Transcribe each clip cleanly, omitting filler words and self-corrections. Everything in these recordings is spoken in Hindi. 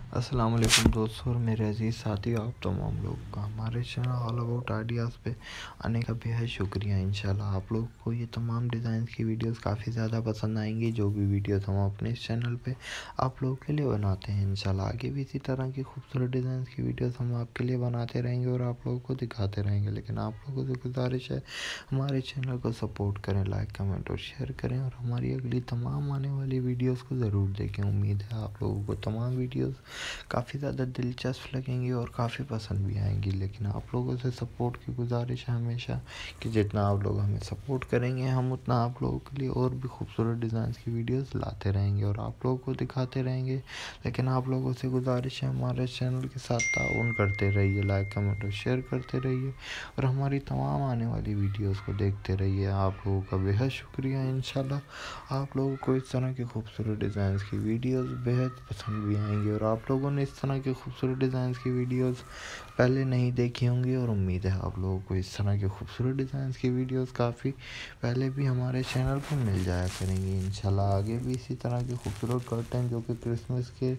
अस्सलाम वालेकुम दोस्तों और मेरे अजीज़ साथियों, आप तमाम लोग का हमारे चैनल ऑल अबाउट आइडियाज़ पे आने का बेहद शुक्रिया। इंशाल्लाह आप लोगों को ये तमाम डिज़ाइन की वीडियोस काफ़ी ज़्यादा पसंद आएंगी। जो भी वीडियोस हम अपने इस चैनल पे आप लोगों के लिए बनाते हैं, इंशाल्लाह आगे भी इसी तरह की खूबसूरत डिज़ाइन की वीडियोस हम आपके लिए बनाते रहेंगे और आप लोगों को दिखाते रहेंगे। लेकिन आप लोगों से गुजारिश है, हमारे चैनल को सपोर्ट करें, लाइक कमेंट और शेयर करें और हमारी अगली तमाम आने वाली वीडियोज़ को ज़रूर देखें। उम्मीद है आप लोगों को तमाम वीडियोज़ काफ़ी ज़्यादा दिलचस्प लगेंगी और काफ़ी पसंद भी आएंगी। लेकिन आप लोगों से सपोर्ट की गुजारिश है हमेशा कि जितना आप लोग हमें सपोर्ट करेंगे, हम उतना आप लोगों के लिए और भी खूबसूरत डिज़ाइन की वीडियोस लाते रहेंगे और आप लोगों को दिखाते रहेंगे। लेकिन आप लोगों से गुजारिश है, हमारे चैनल के साथ ताउन करते रहिए, लाइक कमेंट और शेयर करते रहिए और हमारी तमाम आने वाली वीडियोस को देखते रहिए। आप लोगों का बेहद शुक्रिया। इंशाल्लाह आप लोगों को इस तरह की खूबसूरत डिज़ाइन की वीडियोस बेहद पसंद भी आएंगी और आप लोगों ने इस तरह की खूबसूरत डिज़ाइन की वीडियोस पहले नहीं देखी होंगी और उम्मीद है आप लोगों को इस तरह की खूबसूरत डिज़ाइन की वीडियोस काफ़ी पहले भी हमारे चैनल पर मिल जाया करेंगी। इंशाल्लाह आगे भी इसी तरह के खूबसूरत कर्टन, जो कि क्रिसमस के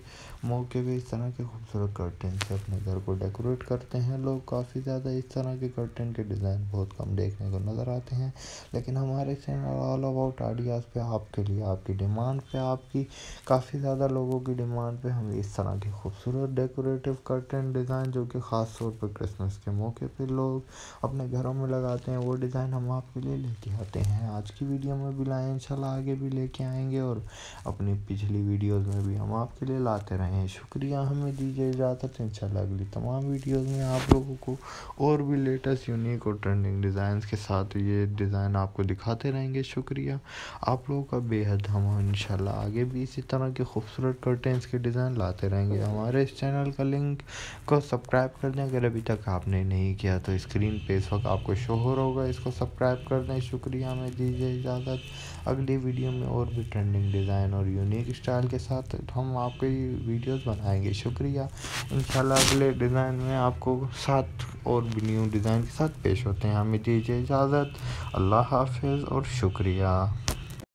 मौके पे इस तरह के खूबसूरत कर्टन से अपने घर को डेकोरेट करते हैं लोग। काफ़ी ज़्यादा इस तरह के कर्टन के डिज़ाइन बहुत कम देखने को नज़र आते हैं। लेकिन हमारे चैनल ऑल अबाउट आइडियाज़ पे आपके लिए, आपकी डिमांड पे, आपकी काफ़ी ज़्यादा लोगों की डिमांड पे हम इस तरह की खूबसूरत डेकोरेटिव कर्टन डिज़ाइन, जो कि ख़ास तौर पर क्रिसमस के मौके पे लोग अपने घरों में लगाते हैं, वो डिज़ाइन हम आपके लिए लेके आते हैं। आज की वीडियो में भी लाए, इंशाल्लाह आगे भी लेके आएंगे और अपनी पिछली वीडियोज़ में भी हम आपके लिए लाते रहें। शुक्रिया, हमें दीजिए इजाज़त। इंशाल्लाह अगली तमाम वीडियोज़ में आप लोगों को और भी लेटेस्ट, यूनिक और ट्रेंडिंग डिज़ाइन के साथ ये डिज़ाइन आपको दिखाते रहेंगे। शुक्रिया आप लोगों का बेहद। हम इंशाल्लाह आगे भी इसी तरह के खूबसूरत कर्टेंस के डिज़ाइन लाते रहेंगे। हमारे इस चैनल का लिंक को सब्सक्राइब कर दें अगर अभी तक आपने नहीं किया तो स्क्रीन पे इस वक्त आपको शो हो रहा होगा, इसको सब्सक्राइब कर दें। शुक्रिया, हमें दीजिए इजाज़त। अगली वीडियो में और भी ट्रेंडिंग डिज़ाइन और यूनिक स्टाइल के साथ हम आपके वीडियोस बनाएंगे। शुक्रिया। इंशाल्लाह अगले डिज़ाइन में आपको साथ और भी न्यू डिज़ाइन के साथ पेश होते हैं। हमें दीजिए इजाज़त। अल्लाह हाफिज़ और शुक्रिया।